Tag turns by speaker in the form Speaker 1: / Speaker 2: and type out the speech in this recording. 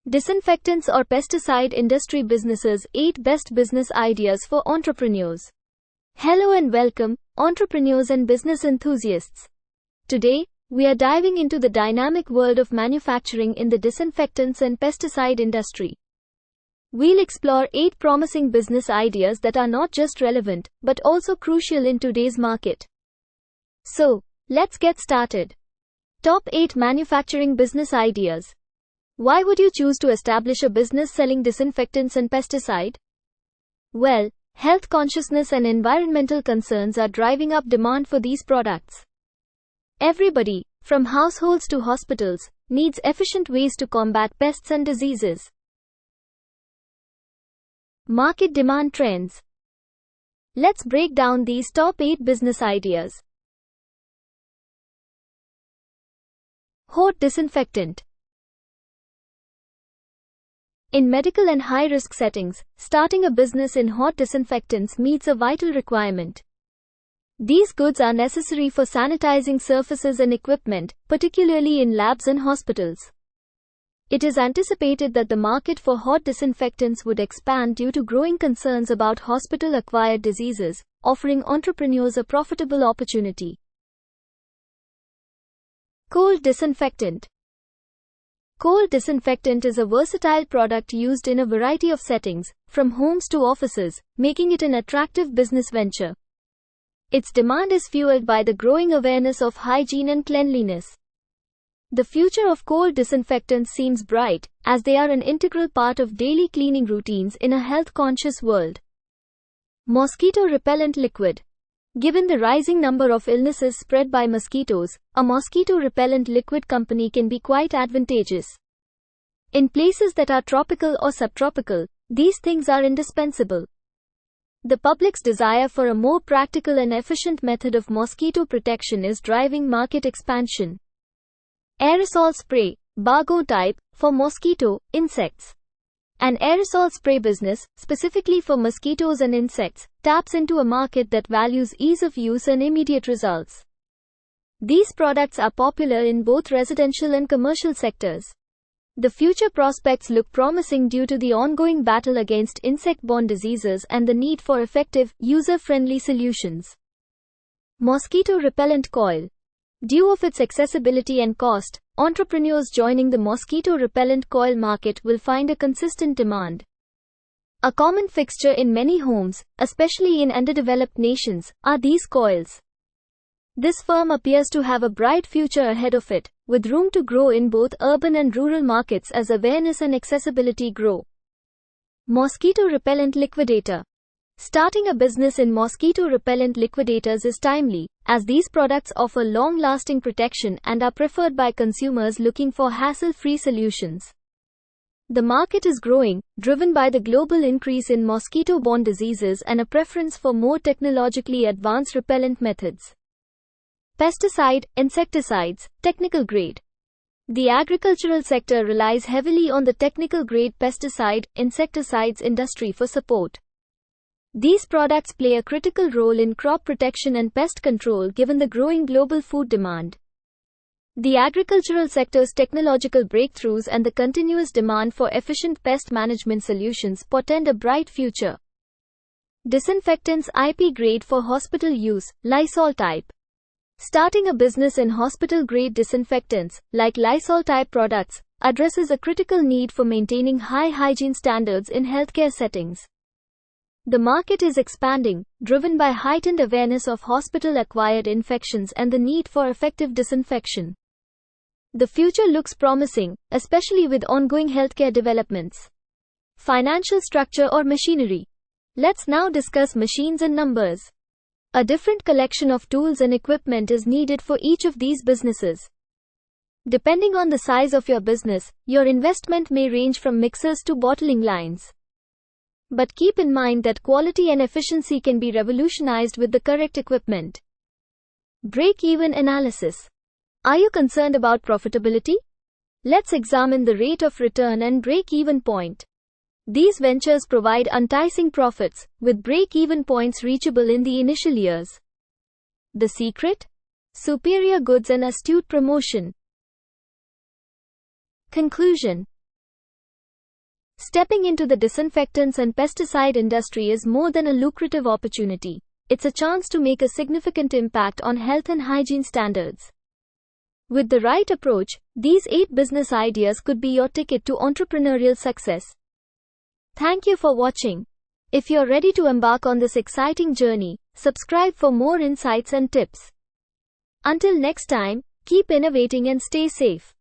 Speaker 1: Disinfectants or pesticide industry businesses 8 best business ideas for entrepreneurs. Hello and welcome, entrepreneurs and business enthusiasts. Today, we are diving into the dynamic world of manufacturing in the disinfectants and pesticide industry. We'll explore 8 promising business ideas that are not just relevant, but also crucial in today's market. So, let's get started. Top 8 manufacturing business ideas. Why would you choose to establish a business selling disinfectants and pesticide? Well, health consciousness and environmental concerns are driving up demand for these products. Everybody, from households to hospitals, needs efficient ways to combat pests and diseases. Market demand trends. Let's break down these top 8 business ideas. Hot disinfectant. In medical and high-risk settings, starting a business in hot disinfectants meets a vital requirement. These goods are necessary for sanitizing surfaces and equipment, particularly in labs and hospitals. It is anticipated that the market for hot disinfectants would expand due to growing concerns about hospital-acquired diseases, offering entrepreneurs a profitable opportunity. Cold disinfectant. Cold disinfectant is a versatile product used in a variety of settings, from homes to offices, making it an attractive business venture. Its demand is fueled by the growing awareness of hygiene and cleanliness. The future of cold disinfectants seems bright, as they are an integral part of daily cleaning routines in a health-conscious world. Mosquito repellent liquid. Given the rising number of illnesses spread by mosquitoes, a mosquito repellent liquid company can be quite advantageous. In places that are tropical or subtropical, these things are indispensable. The public's desire for a more practical and efficient method of mosquito protection is driving market expansion. Aerosol spray, Lysol-type, for mosquito, insects. An aerosol spray business, specifically for mosquitoes and insects, taps into a market that values ease of use and immediate results. These products are popular in both residential and commercial sectors. The future prospects look promising due to the ongoing battle against insect-borne diseases and the need for effective, user-friendly solutions. Mosquito repellent coil. Due of its accessibility and cost, entrepreneurs joining the mosquito repellent coil market will find a consistent demand. A common fixture in many homes, especially in underdeveloped nations, are these coils. This firm appears to have a bright future ahead of it, with room to grow in both urban and rural markets as awareness and accessibility grow. Mosquito repellent liquidator. Starting a business in mosquito repellent liquidators is timely, as these products offer long-lasting protection and are preferred by consumers looking for hassle-free solutions. The market is growing, driven by the global increase in mosquito-borne diseases and a preference for more technologically advanced repellent methods. Pesticide, insecticides, technical grade. The agricultural sector relies heavily on the technical grade pesticide, insecticides industry for support. These products play a critical role in crop protection and pest control given the growing global food demand. The agricultural sector's technological breakthroughs and the continuous demand for efficient pest management solutions portend a bright future. Disinfectants IP grade for hospital use, Lysol-type. Starting a business in hospital-grade disinfectants, like Lysol-type products, addresses a critical need for maintaining high hygiene standards in healthcare settings. The market is expanding, driven by heightened awareness of hospital-acquired infections and the need for effective disinfection. The future looks promising, especially with ongoing healthcare developments. Financial structure or machinery. Let's now discuss machines and numbers. A different collection of tools and equipment is needed for each of these businesses. Depending on the size of your business, your investment may range from mixers to bottling lines. But keep in mind that quality and efficiency can be revolutionized with the correct equipment. Break-even analysis. Are you concerned about profitability? Let's examine the rate of return and break-even point. These ventures provide enticing profits, with break-even points reachable in the initial years. The secret? Superior goods and astute promotion. Conclusion. Stepping into the disinfectants and pesticide industry is more than a lucrative opportunity. It's a chance to make a significant impact on health and hygiene standards. With the right approach, these 8 business ideas could be your ticket to entrepreneurial success. Thank you for watching. If you're ready to embark on this exciting journey, subscribe for more insights and tips. Until next time, keep innovating and stay safe.